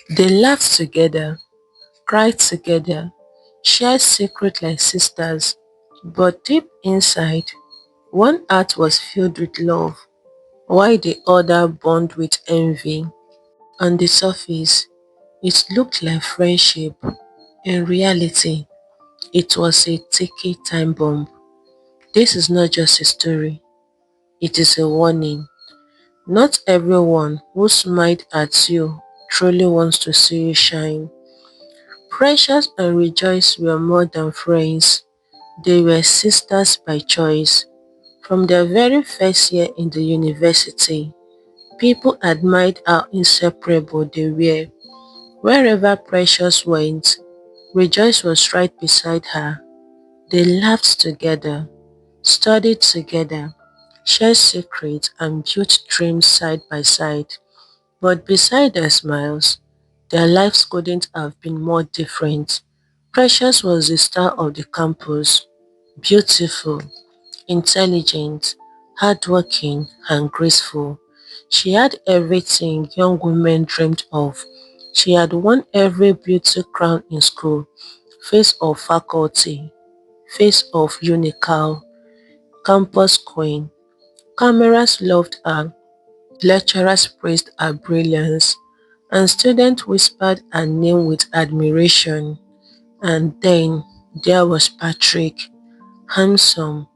They laughed together, cried together, shared secrets like sisters, but deep inside, one heart was filled with love, while the other burned with envy. On the surface, it looked like friendship. In reality, it was a ticky time bomb. This is not just a story, it is a warning. Not everyone who smiled at you truly wants to see you shine. Precious and Rejoice were more than friends, they were sisters by choice. From their very first year in the university, people admired how inseparable they were. Wherever Precious went, Rejoice was right beside her. They laughed together, studied together, shared secrets and built dreams side by side. But beside their smiles, their lives couldn't have been more different. Precious was the star of the campus, beautiful, intelligent, hardworking, and graceful. She had everything young women dreamed of. She had won every beauty crown in school, face of faculty, face of unical, campus queen. Cameras loved her, lecturers praised her brilliance, and students whispered her name with admiration. And then there was Patrick, handsome,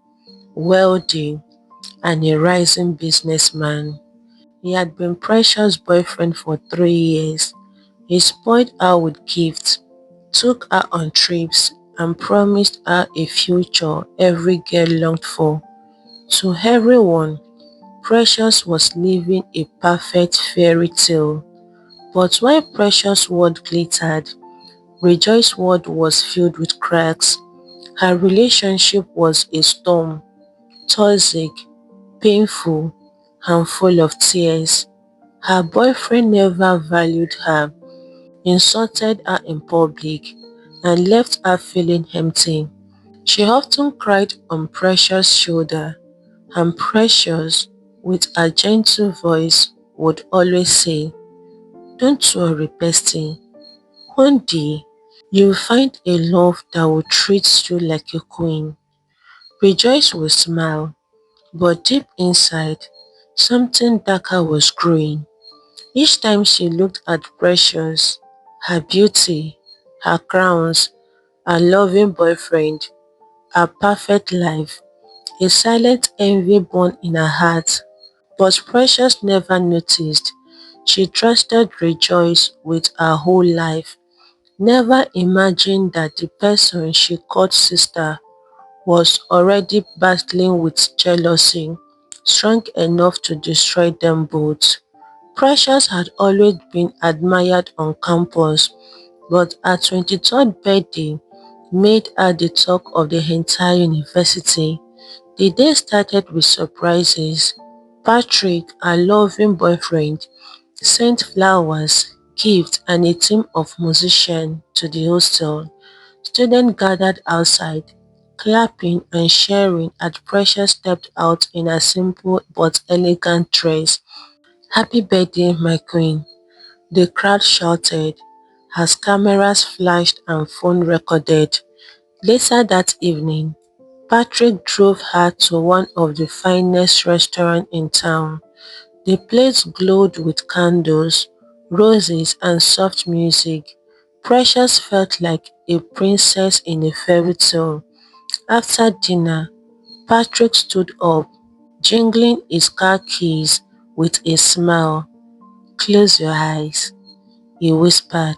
wealthy, and a rising businessman. He had been Precious' boyfriend for 3 years. He spoiled her with gifts, took her on trips, and promised her a future every girl longed for. To everyone, Precious was living a perfect fairy tale. But while Precious' world glittered, Rejoice's world was filled with cracks. Her relationship was a storm, toxic, painful, and full of tears. Her boyfriend never valued her, insulted her in public, and left her feeling empty. She often cried on Precious' shoulder, and Precious, with a gentle voice, would always say, "Don't worry, bestie. One day, you'll find a love that will treat you like a queen." Rejoice would smile, but deep inside, something darker was growing. Each time she looked at Precious, her beauty, her crowns, her loving boyfriend, her perfect life, a silent envy burned in her heart. But Precious never noticed. She trusted Rejoice with her whole life, never imagined that the person she called sister was already battling with jealousy strong enough to destroy them both. Precious had always been admired on campus, but her 23rd birthday made her the talk of the entire university. The day started with surprises. Patrick, her loving boyfriend, sent flowers, gifts, and a team of musicians to the hostel. Students gathered outside, clapping and cheering as Precious stepped out in a simple but elegant dress. "Happy birthday, my queen," the crowd shouted as cameras flashed and phone recorded. Later that evening, Patrick drove her to one of the finest restaurants in town. The place glowed with candles, roses, and soft music. Precious felt like a princess in a fairy tale. After dinner, Patrick stood up, jingling his car keys with a smile. "Close your eyes," he whispered.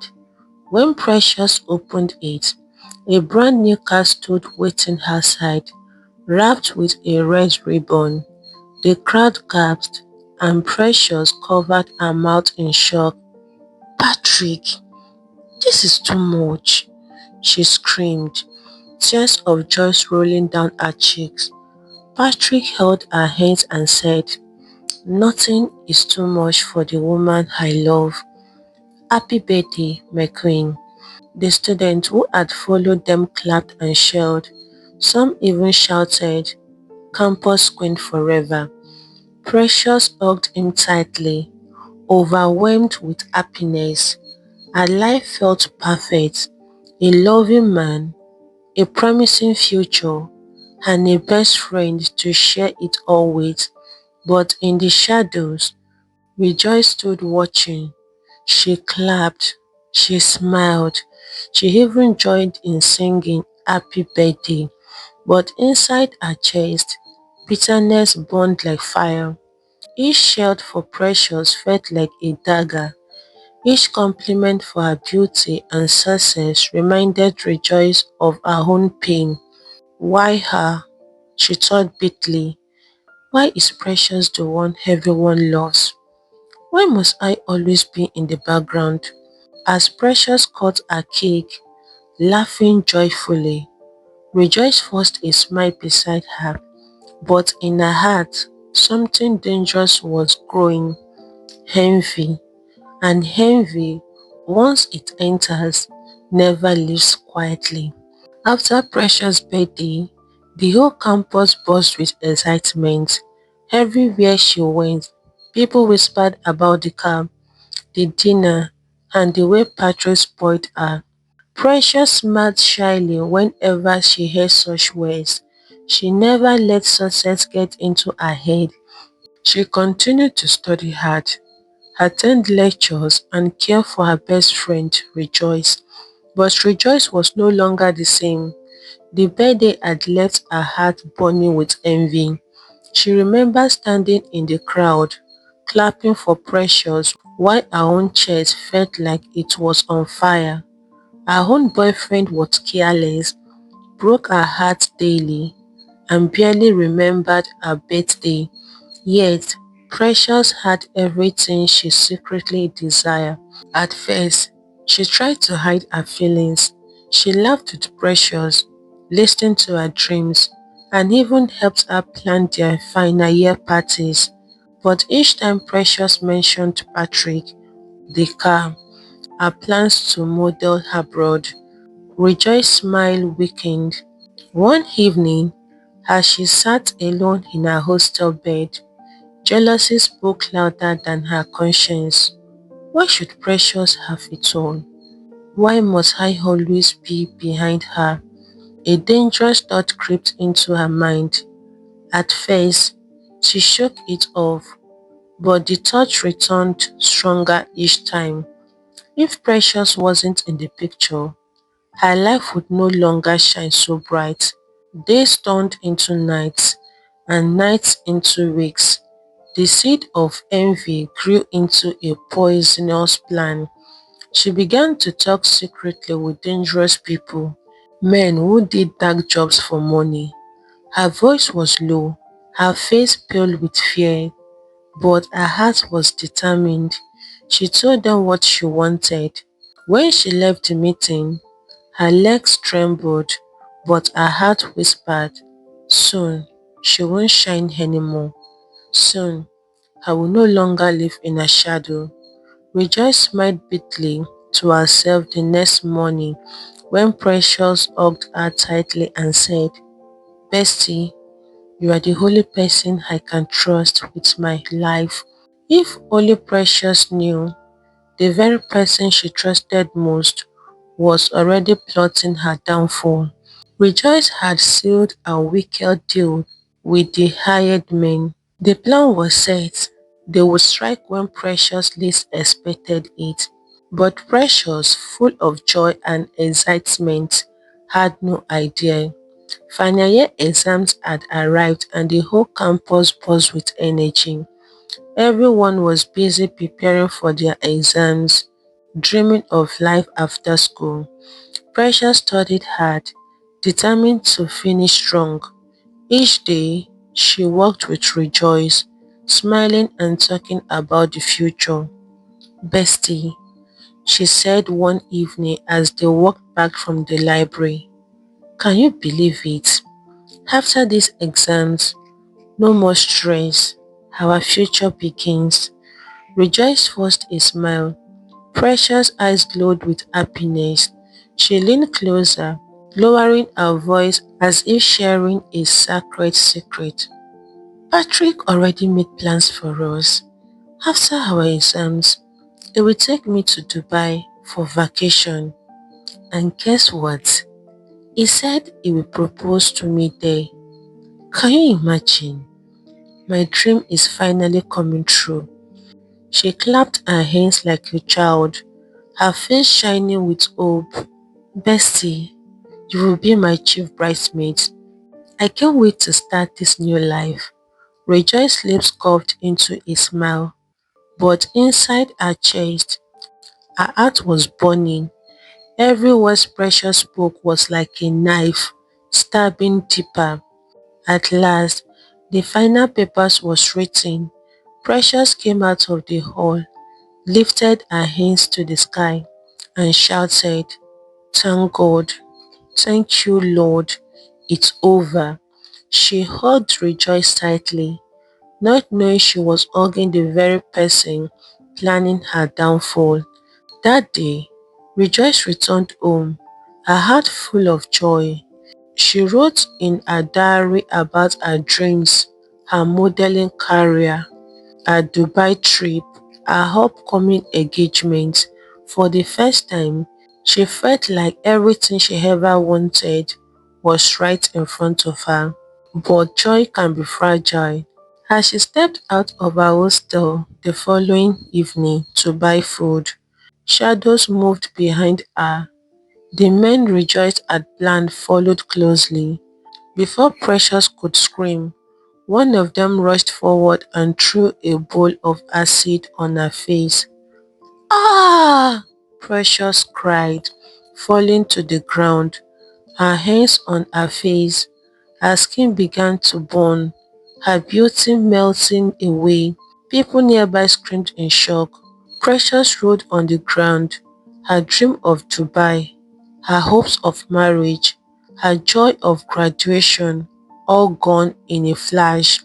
When Precious opened it, a brand new car stood waiting outside, wrapped with a red ribbon. The crowd gasped, and Precious covered her mouth in shock. "Patrick, this is too much," she screamed, tears of joy rolling down her cheeks. Patrick held her hands and said, "Nothing is too much for the woman I love. Happy birthday, my queen." The students who had followed them clapped and cheered. Some even shouted, "Campus Queen forever." Precious hugged him tightly, overwhelmed with happiness. Her life felt perfect. A loving man, a promising future, and a best friend to share it all with. But in the shadows, Rejoice stood watching. She clapped, she smiled, she even joined in singing happy birthday. But inside her chest, bitterness burned like fire. Each shout for Precious felt like a dagger. Each compliment for her beauty and success reminded Rejoice of her own pain. Why her? She thought bitterly. Why is Precious the one everyone loves? Why must I always be in the background? As Precious cut her cake, laughing joyfully, Rejoice forced a smile beside her, but in her heart, something dangerous was growing. Envy. And envy, once it enters, never leaves quietly. After Precious' birthday, the whole campus buzzed with excitement. Everywhere she went, people whispered about the car, the dinner, and the way Patrick spoiled her. Precious smiled shyly whenever she heard such words. She never let success get into her head. She continued to study hard, attend lectures, and care for her best friend, Rejoice. But Rejoice was no longer the same. The birthday had left her heart burning with envy. She remembered standing in the crowd, clapping for Precious while her own chest felt like it was on fire. Her own boyfriend was careless, broke her heart daily, and barely remembered her birthday. Yet, Precious had everything she secretly desired. At first, she tried to hide her feelings. She laughed with Precious, listened to her dreams, and even helped her plan their final year parties. But each time Precious mentioned Patrick, the car, her plans to model abroad, Rejoice's smile weakened. One evening, as she sat alone in her hostel bed, jealousy spoke louder than her conscience. Why should Precious have it all? Why must I always be behind her? A dangerous thought crept into her mind. At first, she shook it off, but the thought returned stronger each time. If Precious wasn't in the picture, her life would no longer shine so bright. Days turned into nights, and nights into weeks. The seed of envy grew into a poisonous plant. She began to talk secretly with dangerous people, men who did dark jobs for money. Her voice was low, her face pale with fear, but her heart was determined. She told them what she wanted. When she left the meeting, her legs trembled, but her heart whispered, soon she won't shine anymore. Soon I will no longer live in her shadow. Rejoice smiled bitterly to herself the next morning when Precious hugged her tightly and said, Bestie, you are the only person I can trust with my life. If only Precious knew, the very person she trusted most was already plotting her downfall. Rejoice had sealed a wicked deal with the hired men. The plan was set. They would strike when Precious least expected it. But Precious, full of joy and excitement, had no idea. Final year exams had arrived and the whole campus buzzed with energy. Everyone was busy preparing for their exams, dreaming of life after school. Precious studied hard, determined to finish strong. Each day, she walked with Rejoice, smiling and talking about the future. Bestie, she said one evening as they walked back from the library. Can you believe it? After these exams, no more stress. Our future begins. Rejoice forced a smile. Precious eyes glowed with happiness. She leaned closer, lowering her voice as if sharing a sacred secret. Patrick already made plans for us. After our exams, he will take me to Dubai for vacation. And guess what? He said he will propose to me there. Can you imagine? My dream is finally coming true. She clapped her hands like a child, her face shining with hope. Bestie, you will be my chief bridesmaid. I can't wait to start this new life. Rejoice's lips curved into a smile, but inside her chest, her heart was burning. Every word Precious spoke was like a knife, stabbing deeper. At last, the final papers was written. Precious came out of the hall, lifted her hands to the sky, and shouted, "Thank God, thank you, Lord, it's over." She hugged Rejoice tightly, not knowing she was hugging the very person planning her downfall. That day, Rejoice returned home, her heart full of joy. She wrote in her diary about her dreams, her modeling career, her Dubai trip, her upcoming engagement. For the first time, she felt like everything she ever wanted was right in front of her. But joy can be fragile. As she stepped out of her hostel the following evening to buy food, shadows moved behind her. The men Rejoice had planned followed closely. Before Precious could scream, one of them rushed forward and threw a bowl of acid on her face. "Ah!" Precious cried, falling to the ground, her hands on her face. Her skin began to burn, her beauty melting away. People nearby screamed in shock. Precious rolled on the ground, her dream of Dubai, her hopes of marriage, her joy of graduation, all gone in a flash.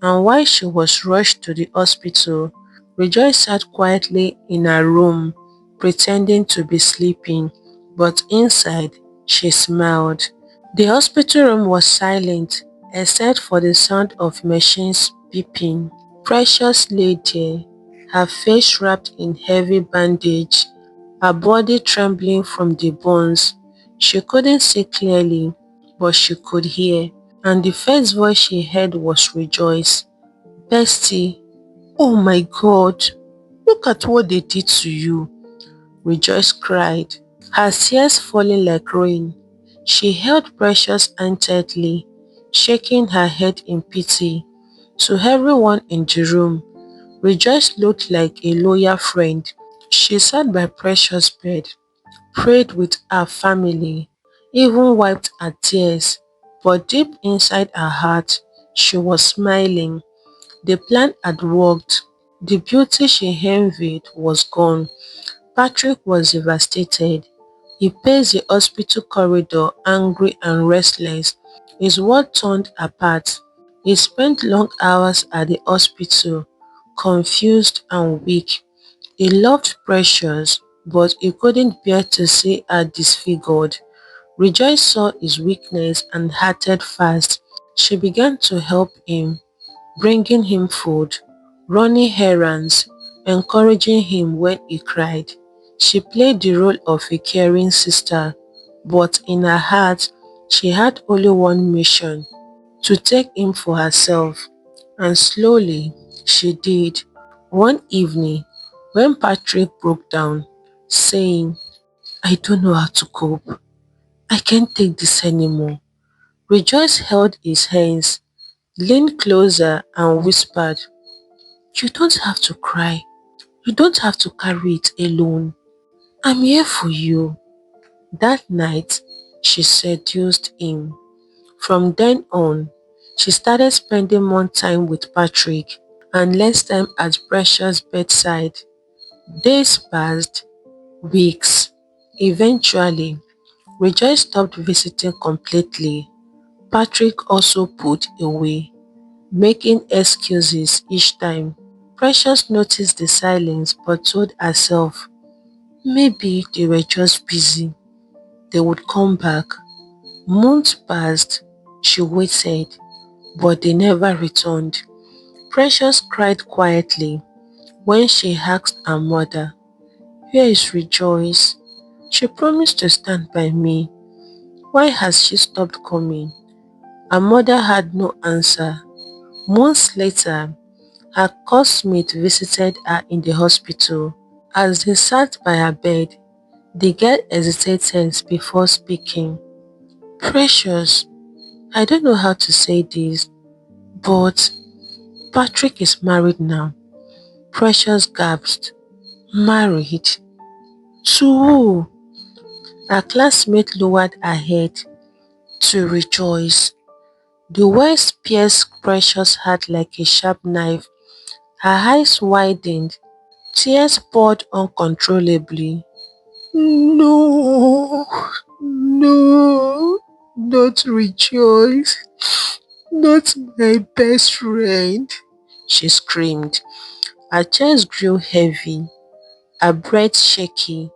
And while she was rushed to the hospital, Rejoice sat quietly in her room, pretending to be sleeping, but inside she smiled. The hospital room was silent except for the sound of machines beeping. Precious lay there, her face wrapped in heavy bandage, her body trembling from the bones. She couldn't see clearly, but she could hear, and the first voice she heard was Rejoice. "Bestie, oh my God, look at what they did to you," Rejoice cried, her tears falling like rain. She held Precious hand tightly, shaking her head in pity. To everyone in the room, Rejoice looked like a loyal friend. She sat by Precious' bed, prayed with her family, even wiped her tears, but deep inside her heart, she was smiling. The plan had worked. The beauty she envied was gone. Patrick was devastated. He paced the hospital corridor, angry and restless. His world torn apart. He spent long hours at the hospital, confused and weak. He loved Precious, but he couldn't bear to see her disfigured. Rejoice saw his weakness and acted fast. She began to help him, bringing him food, running errands, encouraging him when he cried. She played the role of a caring sister, but in her heart, she had only one mission: to take him for herself. And slowly, she did. One evening, when Patrick broke down, saying, "I don't know how to cope. I can't take this anymore," Rejoice held his hands, leaned closer and whispered, "You don't have to cry. You don't have to carry it alone. I'm here for you." That night, she seduced him. From then on, she started spending more time with Patrick and less time at Precious' bedside. Days passed, weeks. Eventually, Rejoice stopped visiting completely. Patrick also pulled away, making excuses each time. Precious noticed the silence but told herself maybe they were just busy. They would come back. Months passed. She waited, but they never returned. Precious cried quietly when she asked her mother, Where is Rejoice? She promised to stand by me. Why has she stopped coming? Her mother had no answer. Months later, her cosmate visited her in the hospital. As they sat by her bed, the girl hesitated before speaking. Precious, I don't know how to say this, but Patrick is married now. Precious gasped. Married? To who? Her classmate lowered her head. To Rejoice. The words pierced Precious' heart like a sharp knife. Her eyes widened. Tears poured uncontrollably. No, no, not Rejoice, not my best friend, she screamed. Her chest grew heavy, her breath shaky.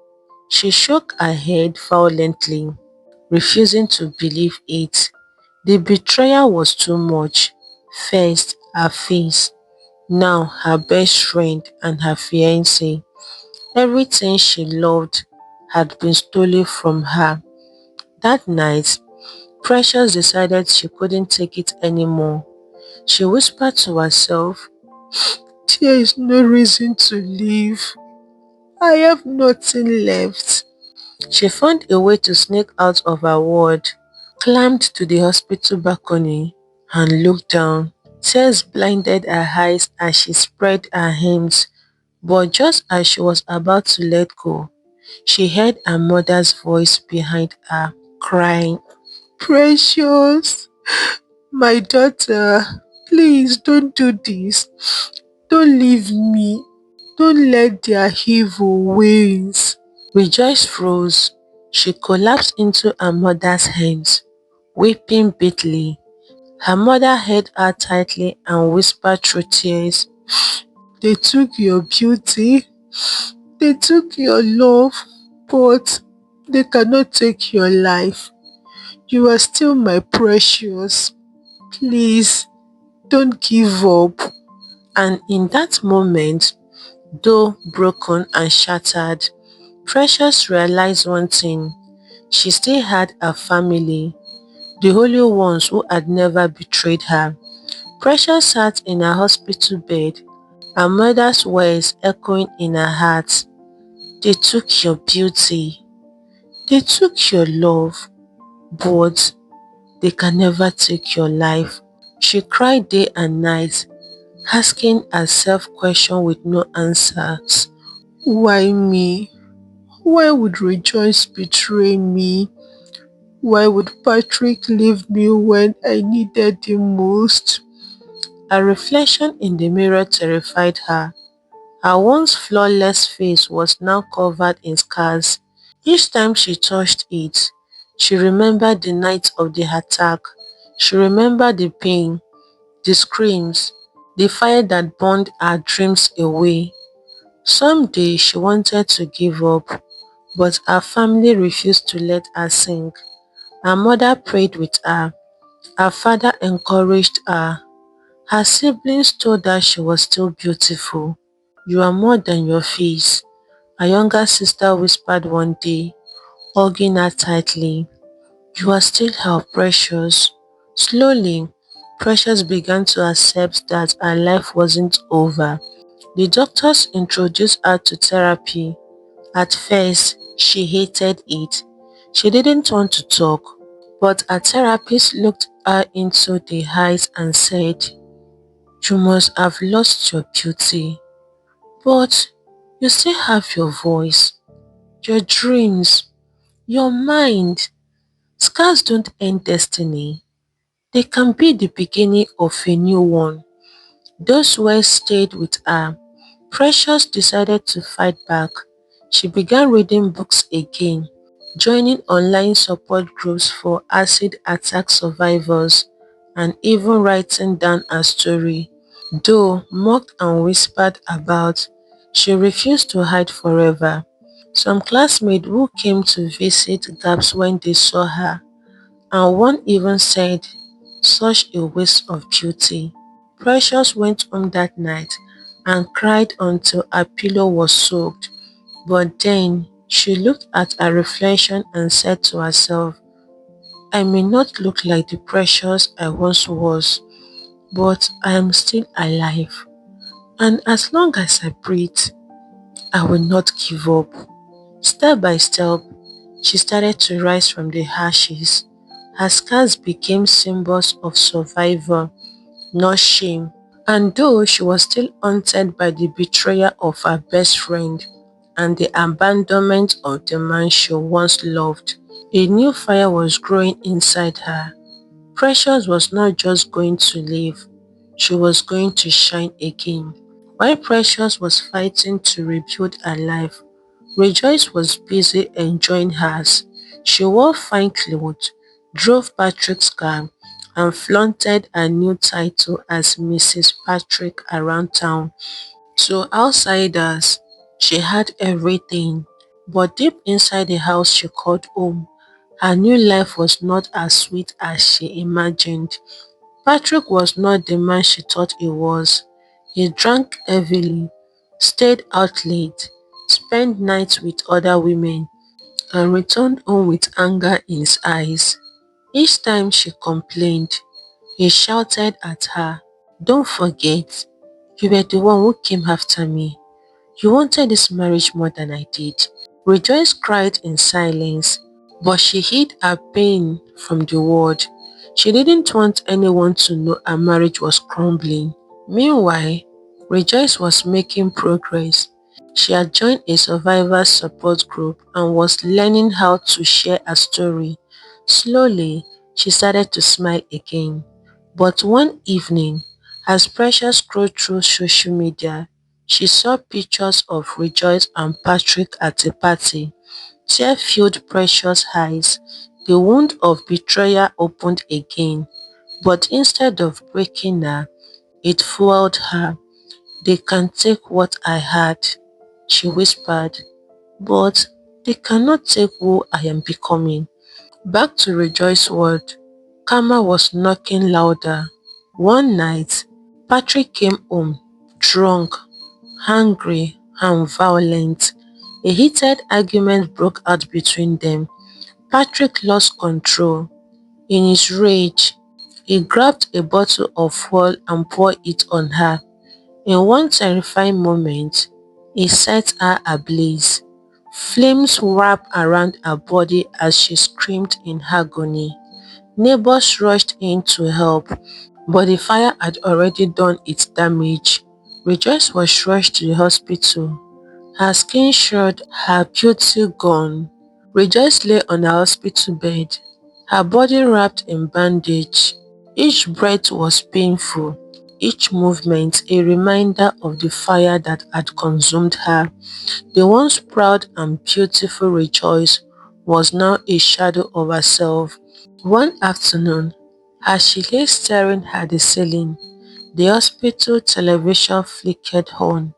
She shook her head violently, refusing to believe it. The betrayal was too much. First, her face, now her best friend and her fiancé. Everything she loved had been stolen from her. That night, Precious decided she couldn't take it anymore. She whispered to herself, there is no reason to live. I have nothing left. She found a way to sneak out of her ward, climbed to the hospital balcony, and looked down. Tears blinded her eyes as she spread her hands, but just as she was about to let go, she heard her mother's voice behind her, crying, Precious, my daughter, please don't do this. Don't leave me. Don't let their evil ways. Rejoice froze. She collapsed into her mother's hands, weeping bitterly. Her mother held her tightly and whispered through tears, they took your beauty, they took your love, but they cannot take your life. You are still my precious. Please, don't give up. And in that moment, though broken and shattered, Precious realized one thing. She still had her family, the only ones who had never betrayed her. Precious sat in her hospital bed, her mother's words echoing in her heart. They took your beauty, they took your love, but they can never take your life. She cried day and night, asking herself questions with no answers. Why me? Why would Rejoice betray me? Why would Patrick leave me when I needed him most? A reflection in the mirror terrified her. Her once flawless face was now covered in scars. Each time she touched it, she remembered the night of the attack. She remembered the pain, the screams, the fire that burned her dreams away. Some days she wanted to give up, but her family refused to let her sink. Her mother prayed with her father encouraged her, her siblings told her she was still beautiful. You are more than your face, her younger sister whispered one day, hugging her tightly. You are still her precious. Slowly, Precious began to accept that her life wasn't over. The doctors introduced her to therapy. At first, she hated it. She didn't want to talk, but her therapist looked her into the eyes and said, you must have lost your beauty, but you still have your voice, your dreams, your mind. Scars don't end destiny. They can be the beginning of a new one. Those words stayed with her. Precious decided to fight back. She began reading books again, joining online support groups for acid attack survivors, and even writing down her story. Though mocked and whispered about, she refused to hide forever. Some classmates who came to visit gasped when they saw her, and one even said, such a waste of beauty. Precious went home that night and cried until her pillow was soaked. But then she looked at her reflection and said to herself, I may not look like the precious I once was, but I am still alive. And as long as I breathe, I will not give up. Step by step, she started to rise from the ashes. Her scars became symbols of survival, not shame. And though she was still haunted by the betrayal of her best friend and the abandonment of the man she once loved, a new fire was growing inside her. Precious was not just going to live, she was going to shine again. While Precious was fighting to rebuild her life, Rejoice was busy enjoying hers. She wore fine clothes, drove Patrick's car, and flaunted her new title as Mrs. Patrick around town. To outsiders, she had everything, but deep inside the house she called home, her new life was not as sweet as she imagined. Patrick was not the man she thought he was. He drank heavily, stayed out late, spent nights with other women, and returned home with anger in his eyes. Each time she complained, he shouted at her, Don't forget, you were the one who came after me. You wanted this marriage more than I did. Rejoice cried in silence, but she hid her pain from the world. She didn't want anyone to know her marriage was crumbling. Meanwhile, Rejoice was making progress. She had joined a survivor support group and was learning how to share her story. Slowly, she started to smile again. But one evening, as Precious scrolled through social media, she saw pictures of Rejoice and Patrick at a party. Tears filled Precious' eyes. The wound of betrayal opened again, but instead of breaking her, it fueled her. They can take what I had, she whispered, but they cannot take who I am becoming. Back to Rejoice's world, karma was knocking louder. One night, Patrick came home, drunk, angry, and violent. A heated argument broke out between them. Patrick lost control. In his rage, he grabbed a bottle of fuel and poured it on her. In one terrifying moment, he set her ablaze. Flames wrapped around her body as she screamed in agony. Neighbors rushed in to help, but the fire had already done its damage. Rejoice was rushed to the hospital, her skin showed, her beauty gone. Rejoice lay on her hospital bed, her body wrapped in bandage. Each breath was painful, each movement a reminder of the fire that had consumed her. The once proud and beautiful Rejoice was now a shadow of herself. One afternoon, as she lay staring at the ceiling, the hospital television flickered on.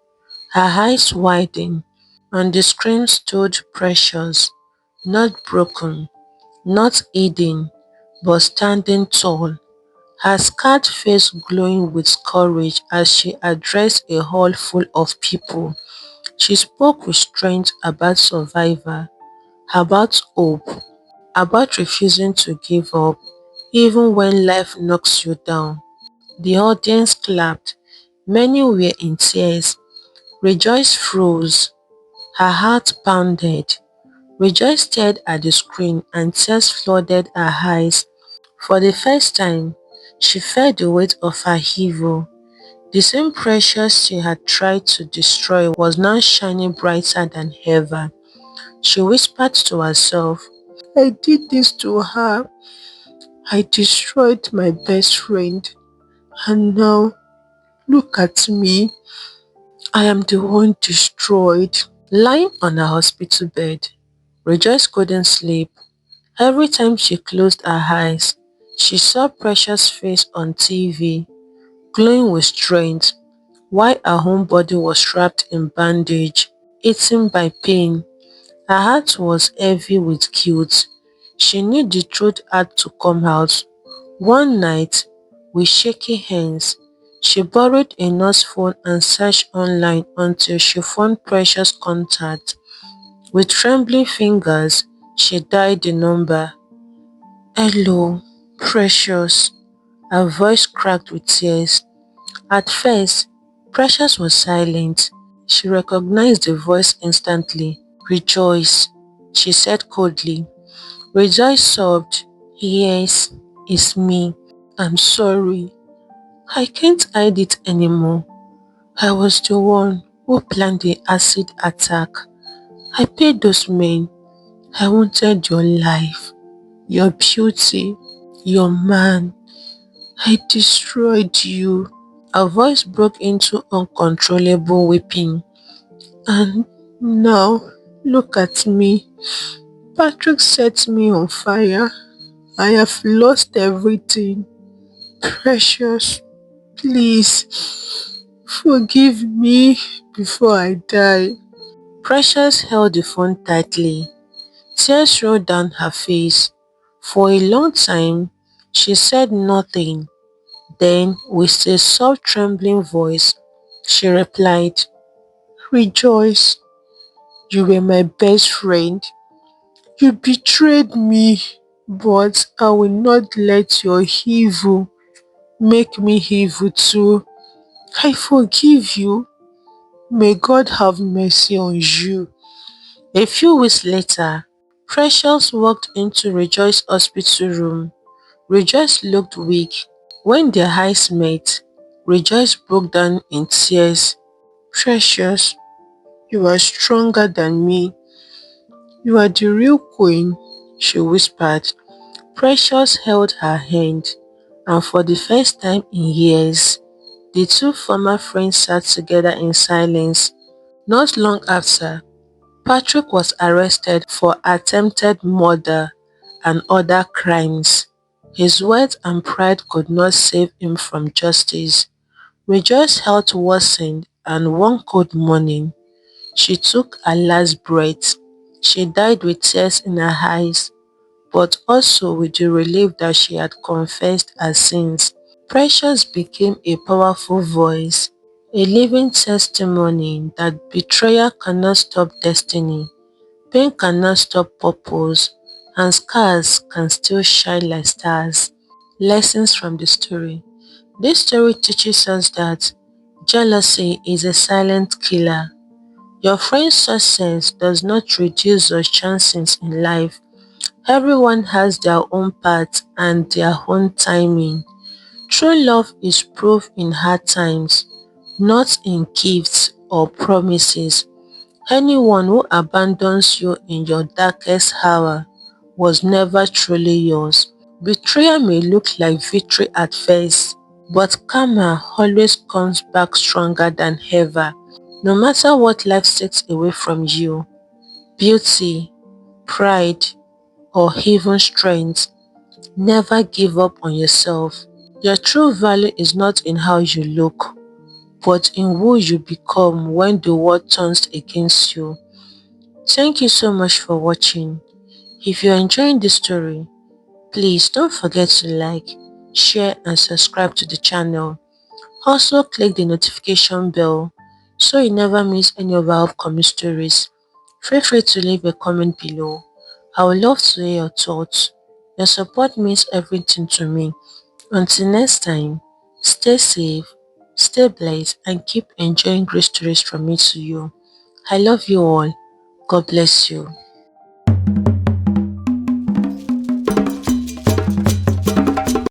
Her eyes widened, and the screen stood precious, not broken, not hidden, but standing tall, her scarred face glowing with courage as she addressed a hall full of people. She spoke with strength about survival, about hope, about refusing to give up even when life knocks you down. The audience clapped. Many were in tears. Rejoice froze. Her heart pounded. Rejoice stared at the screen and tears flooded her eyes. For the first time, she felt the weight of her evil. The same Precious she had tried to destroy was now shining brighter than ever. She whispered to herself, I did this to her. I destroyed my best friend. And now, look at me. I am the one destroyed. Lying on her hospital bed, Rejoice couldn't sleep. Every time she closed her eyes, she saw Precious' face on TV, glowing with strength, while her own body was wrapped in bandage, eaten by pain. Her heart was heavy with guilt. She knew the truth had to come out. One night, with shaky hands, she borrowed a nurse phone and searched online until she found Precious' contact. With trembling fingers, she dialed the number. "Hello, Precious." Her voice cracked with tears. At first, Precious was silent. She recognized the voice instantly. "Rejoice," she said coldly. Rejoice sobbed. "Yes, it's me. I'm sorry. I can't hide it anymore. I was the one who planned the acid attack. I paid those men. I wanted your life, your beauty, your man. I destroyed you." Her voice broke into uncontrollable weeping. "And now, look at me. Patrick set me on fire. I have lost everything. Precious, please, forgive me before I die." Precious held the phone tightly. Tears rolled down her face. For a long time, she said nothing. Then, with a soft trembling voice, she replied, "Rejoice, you were my best friend. You betrayed me, but I will not let your evil make me evil too. I forgive you. May God have mercy on you." A few weeks later, Precious walked into Rejoice's hospital room. Rejoice looked weak. When their eyes met, Rejoice broke down in tears. "Precious, you are stronger than me. You are the real queen," she whispered. Precious held her hand, and for the first time in years, the two former friends sat together in silence. Not long after, Patrick was arrested for attempted murder and other crimes. His wealth and pride could not save him from justice. Rejoice's health worsened, and one cold morning, she took her last breath. She died with tears in her eyes, but also with the relief that she had confessed her sins. Precious became a powerful voice, a living testimony that betrayal cannot stop destiny, pain cannot stop purpose, and scars can still shine like stars. Lessons from the story. This story teaches us that jealousy is a silent killer. Your friend's success does not reduce your chances in life. Everyone has their own path and their own timing. True love is proof in hard times, not in gifts or promises. Anyone who abandons you in your darkest hour was never truly yours. Betrayal may look like victory at first, but karma always comes back stronger than ever. No matter what life takes away from you, beauty, pride, or even strength, never give up on yourself. Your true value is not in how you look, but in who you become when the world turns against you. Thank you so much for watching. If you're enjoying this story, please don't forget to like, share and subscribe to the channel. Also click the notification bell so you never miss any of our upcoming stories. Feel free to leave a comment below. I would love to hear your thoughts. Your support means everything to me. Until next time, stay safe, stay blessed and keep enjoying great stories from me to you. I love you all. God bless you.